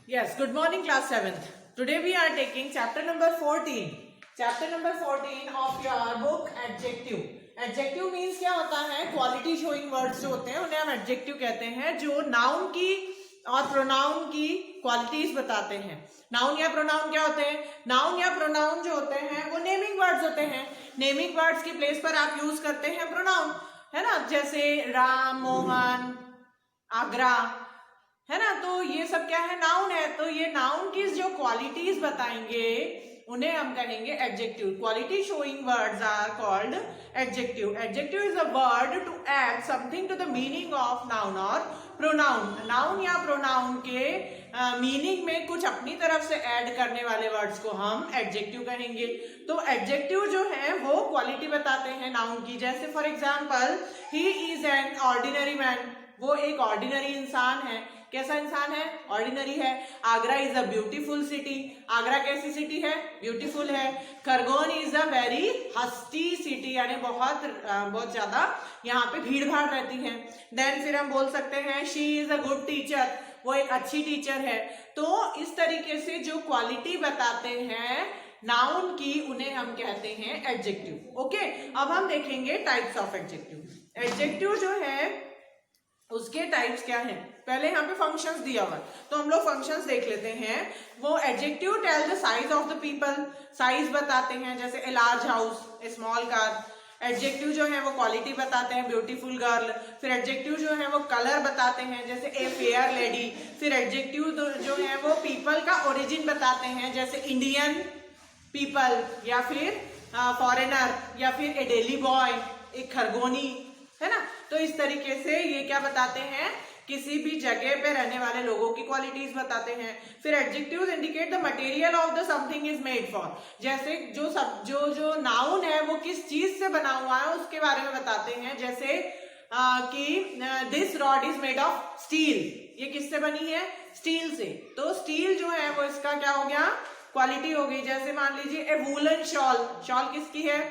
Yes, good morning class 7th. Today we are taking chapter number 14. Chapter number 14 of your book adjective. Adjective means क्या होता है? Quality showing words जो होते हैं उन्हें हम एडजेक्टिव कहते हैं, जो नाउन की और प्रोनाउन की क्वालिटीज बताते हैं. नाउन या प्रोनाउन क्या होते हैं? नाउन या प्रोनाउन जो होते हैं वो नेमिंग वर्ड्स होते हैं. नेमिंग वर्ड्स की प्लेस पर आप यूज करते हैं प्रोनाउन, है ना, जैसे राम, मोहन, आगरा, है ना. तो ये सब क्या है? नाउन है. तो ये नाउन की जो क्वालिटीज बताएंगे उन्हें हम कहेंगे adjective. Quality showing words are called adjective. Adjective is a word to add something to the meaning of noun और प्रोनाउन. नाउन या प्रोनाउन के मीनिंग में कुछ अपनी तरफ से ऐड करने वाले वर्ड्स को हम एडजेक्टिव कहेंगे. तो एडजेक्टिव जो है वो क्वालिटी बताते हैं नाउन की. जैसे for example, he is an ordinary man. वो एक ऑर्डिनरी इंसान है. कैसा इंसान है? ऑर्डिनरी है. Agra is a beautiful city. Agra कैसी सिटी है? ब्यूटीफुल है. Khargone is a very hasty city, यानी बहुत ज्यादा यहाँ पे भीड़ भाड़ रहती है. देन फिर हम बोल सकते हैं she is a good teacher. वो एक अच्छी टीचर है. तो इस तरीके से जो क्वालिटी बताते हैं नाउन की उन्हें हम कहते हैं एडजेक्टिव. ओके, अब हम देखेंगे टाइप्स ऑफ एडजेक्टिव. एडजेक्टिव जो है उसके टाइप्स क्या हैं. पहले यहाँ पे फंक्शंस दिया हुआ है तो हम लोग फंक्शंस देख लेते हैं. वो adjective tell the size of the people. Size बताते हैं, जैसे a large house, a small car. Adjective जो है वो क्वालिटी बताते हैं, ब्यूटीफुल गर्ल. फिर एडजेक्टिव जो है वो कलर बताते हैं, जैसे ए फेयर लेडी. फिर एडजेक्टिव जो है वो पीपल का ओरिजिन बताते हैं, जैसे इंडियन पीपल, या फिर फॉरेनर, या फिर ए डेली बॉय, एक खरगोनी, है ना. तो इस तरीके से ये क्या बताते हैं? किसी भी जगह पे रहने वाले लोगों की क्वालिटीज बताते हैं. फिर adjectives indicate the material of the something is made for. जैसे जो नाउन है वो किस चीज से बना हुआ है उसके बारे में बताते हैं. जैसे कि this rod is made of steel. ये किससे बनी है? स्टील से. तो स्टील जो है वो इसका क्या हो गया? क्वालिटी हो गई. जैसे मान लीजिए ए वूलन शॉल. शॉल किसकी है?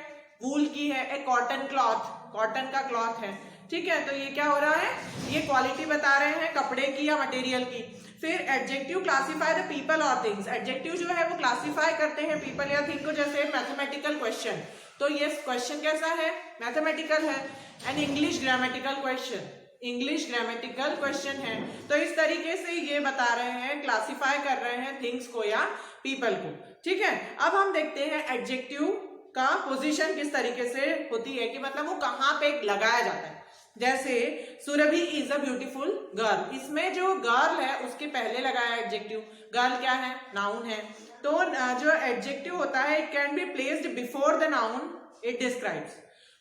वूल की है. ए कॉटन क्लॉथ, कॉटन का क्लॉथ है. ठीक है, तो ये क्या हो रहा है? ये क्वालिटी बता रहे हैं कपड़े की या मटेरियल की. फिर एडजेक्टिव क्लासिफाई द पीपल और थिंग्स. एडजेक्टिव जो है वो क्लासिफाई करते हैं पीपल या थिंग को. जैसे मैथमेटिकल क्वेश्चन, तो ये क्वेश्चन कैसा है? मैथमेटिकल है. And English grammatical question, English grammatical question है. तो इस तरीके से ये बता रहे हैं, क्लासिफाई कर रहे हैं थिंग्स को या पीपल को. ठीक है, अब हम देखते हैं एडजेक्टिव का पोजीशन किस तरीके से होती है, कि मतलब वो कहाँ पे लगाया जाता है. जैसे Surabhi is a beautiful girl. इसमें जो गर्ल है उसके पहले लगाया एडजेक्टिव. गर्ल क्या है? नाउन है. तो जो एडजेक्टिव होता है it can be placed before the noun it describes.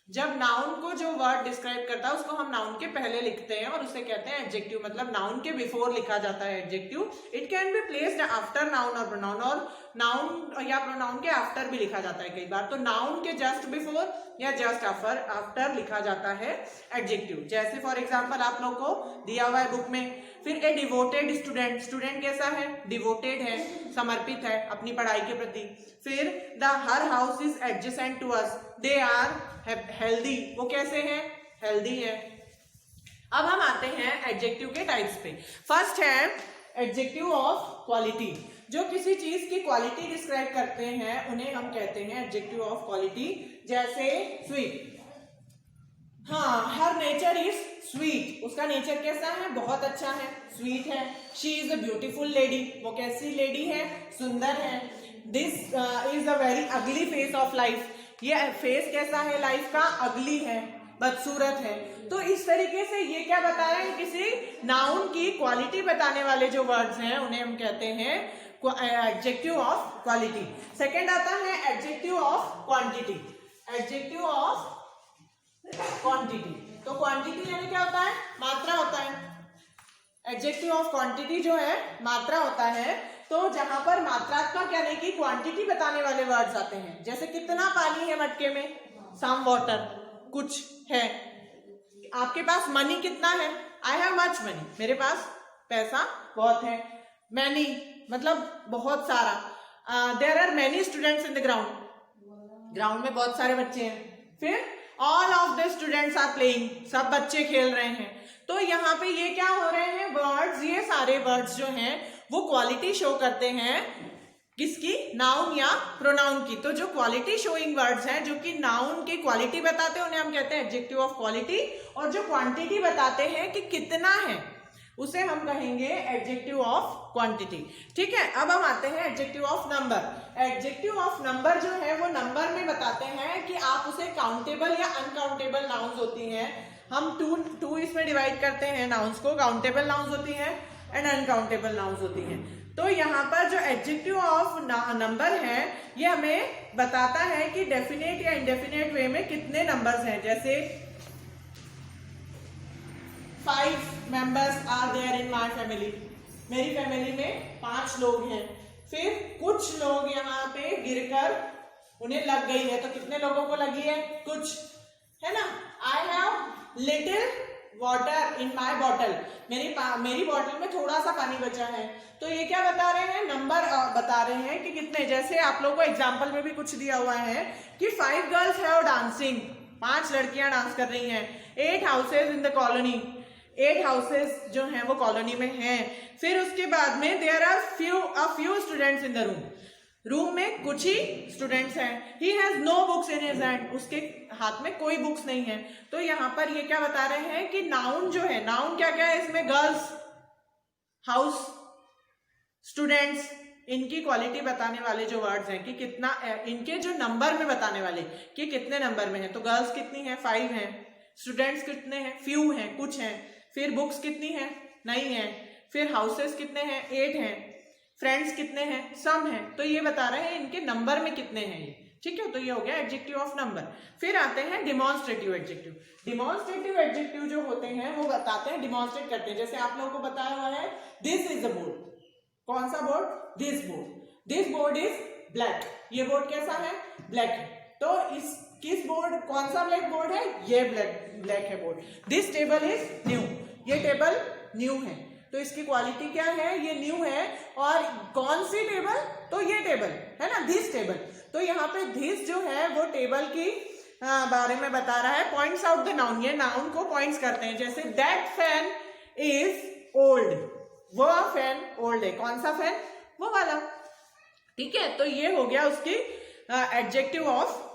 जब नाउन को जो वर्ड डिस्क्राइब करता है उसको हम नाउन के पहले लिखते हैं और उसे कहते हैं एडजेक्टिव. मतलब नाउन के बिफोर लिखा जाता है adjective. It can be placed after noun और प्रोनाउन, और नाउन या प्रोनाउन के आफ्टर भी लिखा जाता है कई बार. तो नाउन के जस्ट बिफोर या जस्ट आफ्टर लिखा जाता है एडजेक्टिव. जैसे फॉर एग्जाम्पल आप लोग को दिया हुआ है बुक में. फिर ए डिवोटेड स्टूडेंट. स्टूडेंट कैसा है? डिवोटेड है, समर्पित है अपनी पढ़ाई के प्रति. फिर the her house is adjacent to us. They are healthy. वो कैसे हैं? हेल्दी है. अब हम आते हैं एडजेक्टिव के टाइप्स पे. फर्स्ट है एडजेक्टिव ऑफ क्वालिटी. जो किसी चीज की क्वालिटी डिस्क्राइब करते हैं उन्हें हम कहते हैं एडजेक्टिव ऑफ क्वालिटी. जैसे स्वीट. हाँ, हर नेचर इज स्वीट. उसका नेचर कैसा है? बहुत अच्छा है, स्वीट है. She is a beautiful lady. वो कैसी लेडी है? सुंदर है. This is a very ugly face of life. ये फेस कैसा है लाइफ का? अगली है, बदसूरत है. तो इस तरीके से ये क्या बता रहे हैं? किसी नाउन की क्वालिटी बताने वाले जो वर्ड्स हैं उन्हें हम कहते हैं एडजेक्टिव ऑफ क्वालिटी. सेकेंड आता है adjective of quantity. Adjective of quantity. तो क्वांटिटी यानी क्या होता है? मात्रा होता है. एडजेक्टिव ऑफ क्वांटिटी जो है मात्रा होता है. तो जहां पर मात्रात्मक यानी कि क्वांटिटी बताने वाले वर्ड्स आते हैं, जैसे कितना पानी है मटके में? Some water. कुछ है. आपके पास मनी कितना है? I have much money. मेरे पास पैसा बहुत है. मैनी मतलब बहुत सारा. There are many students in the ground. Ground में बहुत सारे बच्चे हैं. फिर all of the students are playing. सब बच्चे खेल रहे हैं. तो यहाँ पे ये क्या हो रहे हैं? वर्ड्स, ये सारे वर्ड्स जो हैं वो क्वालिटी शो करते हैं किसकी, नाउन या प्रोनाउन की। तो जो क्वालिटी शोइंग वर्ड्स हैं जो कि नाउन की क्वालिटी बताते हैं उन्हें हम कहते हैं एडजेक्टिव ऑफ क्वालिटी, और जो क्वांटिटी बताते हैं कि कितना है उसे हम कहेंगे एडजेक्टिव ऑफ क्वांटिटी। ठीक है, अब हम आते हैं adjective of number. Adjective of number जो है वो नंबर में बताते हैं कि आप उसे काउंटेबल या अनकाउंटेबल नाउन्स होती हैं। हम टू इसमें डिवाइड करते हैं नाउन्स को, काउंटेबल नाउन्स होती हैं एंड अनकाउंटेबल नाउन्स होती हैं। तो यहाँ पर जो एडजेक्टिव ऑफ नंबर है ये हमें बताता है कि डेफिनेट या इंडेफिनेट वे में कितने नंबर्स हैं। जैसे 5 members are there in my family, मेरी फैमिली में 5 लोग हैं। फिर कुछ लोग यहाँ पे गिरकर उन्हें लग गई है, तो कितने लोगों को लगी है, कुछ, है ना। I have little water in my bottle, मेरी बॉटल में थोड़ा सा पानी बचा है। तो ये क्या बता रहे हैं, नंबर बता रहे हैं कि कितने। जैसे आप लोगों को एग्जाम्पल में भी कुछ दिया हुआ है कि 5 गर्ल्स हैव डांसिंग, 5 लड़कियां डांस कर रही हैं। 8 houses in the colony, 8 houses जो हैं वो कॉलोनी में हैं। फिर उसके बाद में there are few students in the room में कुछ ही स्टूडेंट्स हैं। He has no books in his hand, उसके हाथ में कोई बुक्स नहीं है। तो यहाँ पर ये क्या बता रहे हैं कि नाउन जो है, नाउन क्या क्या है इसमें, गर्ल्स, हाउस, स्टूडेंट्स, इनकी क्वालिटी बताने वाले जो वर्ड्स हैं कि कितना, इनके जो नंबर में बताने वाले कि कितने नंबर में है। तो गर्ल्स कितनी है, 5 हैं। स्टूडेंट्स कितने हैं, फ्यू हैं, कुछ हैं। फिर बुक्स कितनी है, नहीं है। फिर हाउसेस कितने हैं, 8 हैं। फ्रेंड्स कितने हैं, सम हैं। तो ये बता रहे हैं इनके नंबर में कितने हैं ये। ठीक है, तो ये हो गया एडजेक्टिव ऑफ नंबर। फिर आते हैं डिमॉन्स्ट्रेटिव एडजेक्टिव। डिमॉन्स्ट्रेटिव एडजेक्टिव जो होते हैं वो बताते हैं, डिमॉन्स्ट्रेट करते हैं। जैसे आप लोगों को बताया हुआ है दिस इज अ बोर्ड, कौन सा board, this board. This board is black, ये बोर्ड कैसा है, ब्लैक है। तो इस किस बोर्ड, कौन सा ब्लैक बोर्ड है, ये ब्लैक है board. This table is new, ये टेबल न्यू है। तो इसकी क्वालिटी क्या है, ये न्यू है। और कौन सी टेबल, तो ये टेबल है ना, दिस टेबल। तो यहाँ पे दिस जो है वो टेबल की बारे में बता रहा है। पॉइंट्स आउट द नाउन, ये नाउन को पॉइंट्स करते हैं। जैसे दैट फैन इज ओल्ड, वो फैन ओल्ड है। कौन सा फैन, वो वाला। ठीक है, तो ये हो गया उसकी एडजेक्टिव ऑफ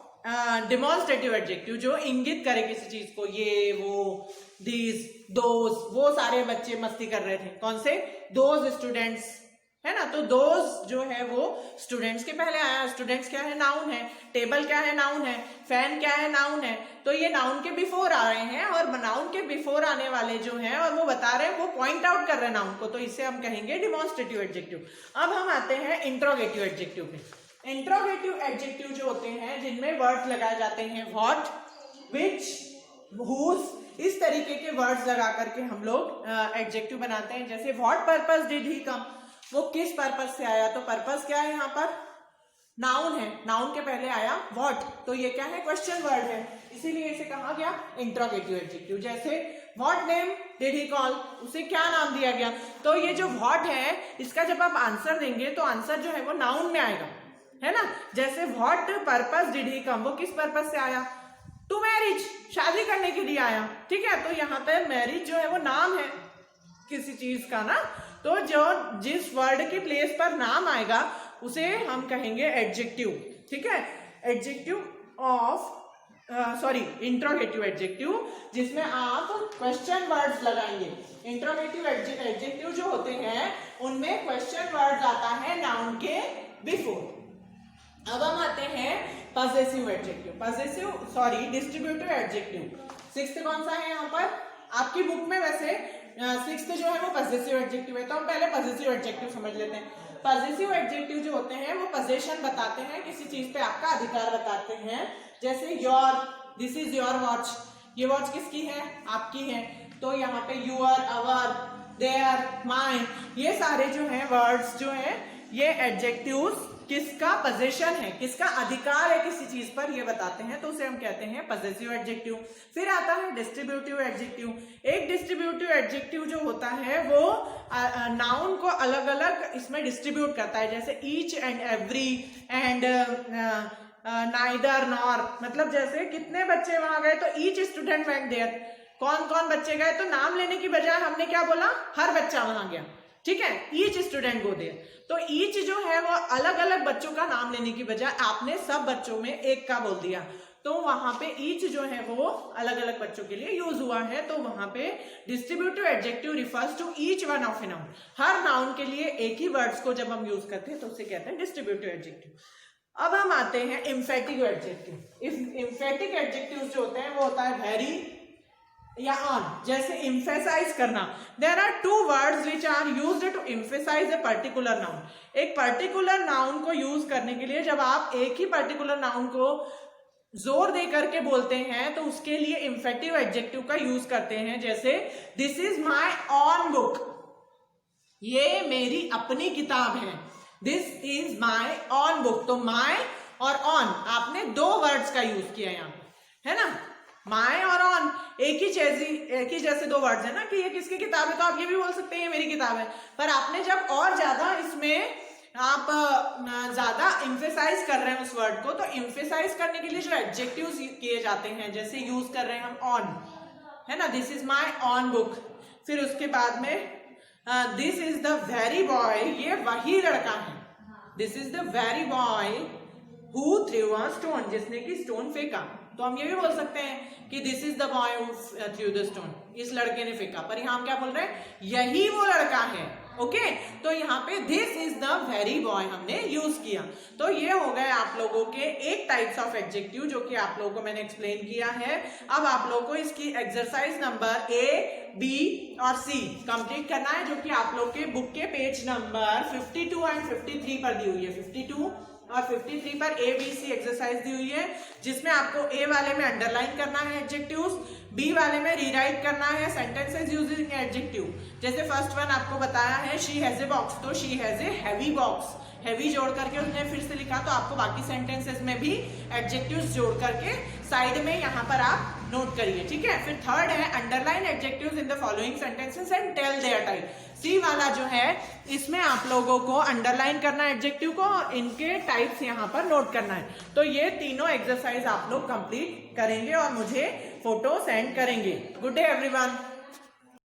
डिमॉन्स्ट्रेटिव एडजेक्टिव, जो इंगित करे किसी चीज को। ये, वो, दिस, दोज, वो सारे बच्चे मस्ती कर रहे थे। कौन से, दोज स्टूडेंट्स, है ना। तो दोज जो है वो स्टूडेंट्स के पहले आया। स्टूडेंट्स क्या है, नाउन है। टेबल क्या है, नाउन है। फैन क्या है, नाउन है। तो ये नाउन के बिफोर आ रहे हैं, और नाउन के बिफोर आने वाले जो हैं और वो बता रहे हैं, वो पॉइंट आउट कर रहे हैं नाउन को। तो इसे हम कहेंगे डिमॉन्स्ट्रेटिव एडजेक्टिव। अब हम आते हैं इंट्रोगेटिव एडजेक्टिव पे। इंट्रोगेटिव एडजेक्टिव जो होते हैं जिनमें वर्ड्स लगाए जाते हैं, व्हाट, विच, हुज, इस तरीके के वर्ड्स लगा करके हम लोग एडजेक्टिव बनाते हैं। जैसे व्हाट पर्पस डिड ही कम, वो किस पर्पस से आया। तो पर्पस क्या है, यहाँ पर नाउन है, नाउन के पहले आया व्हाट, तो ये क्या है, क्वेश्चन वर्ड है, इसीलिए इसे कहा गया इंट्रोगेटिव एडजेक्टिव। जैसे what name did he call, उसे क्या नाम दिया गया। तो ये जो व्हाट है इसका जब आप आंसर देंगे तो आंसर जो है वो नाउन में आएगा, है ना। जैसे व्हाट पर्पस डिड ही कम, वो किस पर्पस से आया, टू मैरिज, शादी करने के लिए आया। ठीक है, तो यहाँ पे मैरिज जो है वो नाम है किसी चीज का ना। तो जो जिस वर्ड के प्लेस पर नाम आएगा उसे हम कहेंगे एडजेक्टिव। ठीक है, एडजेक्टिव ऑफ इंट्रोगेटिव एडजेक्टिव, जिसमें आप क्वेश्चन वर्ड्स लगाएंगे। इंट्रोगेटिव एडजेक्टिव जो होते हैं उनमें क्वेश्चन वर्ड आता है नाउन के बिफोर। अब हम आते हैं possessive adjective, distributive adjective. 6th कौन सा है यहाँ पर आपकी बुक में, वैसे 6th जो है वो पजेसिव एडजेक्टिव है। तो हम पहले पजेसिव एडजेक्टिव समझ लेते हैं। पजेसिव एडजेक्टिव जो होते हैं वो पोजीशन बताते हैं, किसी चीज पे आपका अधिकार बताते हैं। जैसे your, this is your watch, ये वॉच किसकी है, आपकी है। तो यहाँ पे यूर, अवर, देयर, माइन, ये सारे जो हैं वर्ड्स जो हैं ये एडजेक्टिव्स किसका पोजीशन है, किसका अधिकार है किसी चीज पर, ये बताते हैं। तो उसे हम कहते हैं पजेसिव एडजेक्टिव। फिर आता है डिस्ट्रीब्यूटिव एडजेक्टिव। एक डिस्ट्रीब्यूटिव एडजेक्टिव जो होता है वो नाउन को अलग अलग इसमें डिस्ट्रीब्यूट करता है। जैसे each and every and neither nor, मतलब जैसे कितने बच्चे वहां गए तो ईच स्टूडेंट वेंट देयर, कौन कौन बच्चे गए, तो नाम लेने की बजाय हमने क्या बोला, हर बच्चा वहां गया। ठीक है, ईच स्टूडेंट गो देयर। तो ईच जो है वो अलग अलग बच्चों का नाम लेने की बजाय आपने सब बच्चों में एक का बोल दिया, तो वहां पे ईच जो है वो अलग अलग बच्चों के लिए यूज हुआ है। तो वहां पे distributive adjective refers to each one of a noun. हर नाउन के लिए एक ही वर्ड्स को जब हम यूज करते हैं तो उसे कहते हैं डिस्ट्रीब्यूटिव एडजेक्टिव। अब हम आते हैं इम्फेटिक एडजेक्टिव। इम्फेटिक एडजेक्टिव जो होते हैं वो होता है वेरी या ऑन, जैसे इम्फेसाइज करना। There are two words which are used to emphasize a particular noun. एक पर्टिकुलर नाउन को यूज करने के लिए जब आप एक ही पर्टिकुलर नाउन को जोर दे करके बोलते हैं तो उसके लिए इम्फेटिव एडजेक्टिव का यूज करते हैं। जैसे this is my on book, ये मेरी अपनी किताब है। This is my on book, तो माई और ऑन आपने दो वर्ड्स का यूज किया यहाँ पे, है ना। माई और ऑन एक ही जैसे दो वर्ड्स है ना, कि ये किसकी किताब है, तो आप ये भी बोल सकते हैं ये मेरी किताब है। पर आपने जब और ज्यादा इसमें आप ज्यादा इम्फेसाइज कर रहे हैं उस वर्ड को, तो इम्फेसाइज करने के लिए जो एडजेक्टिव्स किए जाते हैं, जैसे यूज कर रहे हैं हम ऑन, है ना, this is my on book. फिर उसके बाद में this is the very boy, ये वही लड़का है। This is the very boy who through a stone, जिसने की स्टोन फेंका। तो हम ये भी बोल सकते हैं कि this is the boy who through the stone, इस लड़के ने फेंका। पर यहाँ हम क्या बोल रहे हैं, यही वो लड़का है। ओके, तो यहाँ पे this is the very boy हमने यूज किया। तो ये हो गए आप लोगों के एक टाइप्स ऑफ एडजेक्टिव जो कि आप लोगों को मैंने एक्सप्लेन किया है। अब आप लोगों को इसकी एक्सरसाइज नंबर ए, बी और सी कंप्लीट करना है, जो कि आप लोग के बुक के पेज नंबर 52 एंड 53 पर दी हुई है। 52 और 53 पर ए बी सी एक्सरसाइज दी हुई है, जिसमें आपको ए वाले में अंडरलाइन करना है एडजेक्टिव्स, बी वाले में रीराइट करना है सेंटेंसेस यूजिंग एडजेक्टिव। जैसे फर्स्ट वन आपको बताया है शी हैज ए बॉक्स, तो she has a heavy box, heavy जोड़ करके उसने फिर से लिखा, तो आपको बाकी सेंटेंसेस में भी एडजेक्टिव्स जोड़ करके साइड में यहाँ पर आप नोट करिए, ठीक है। फिर थर्ड है underline adjectives in the following sentences and tell their type. C वाला जो है इसमें आप लोगों को अंडरलाइन करना है एडजेक्टिव को, इनके टाइप्स यहाँ पर नोट करना है। तो ये तीनों एक्सरसाइज आप लोग कंप्लीट करेंगे और मुझे फोटो सेंड करेंगे। Good day everyone.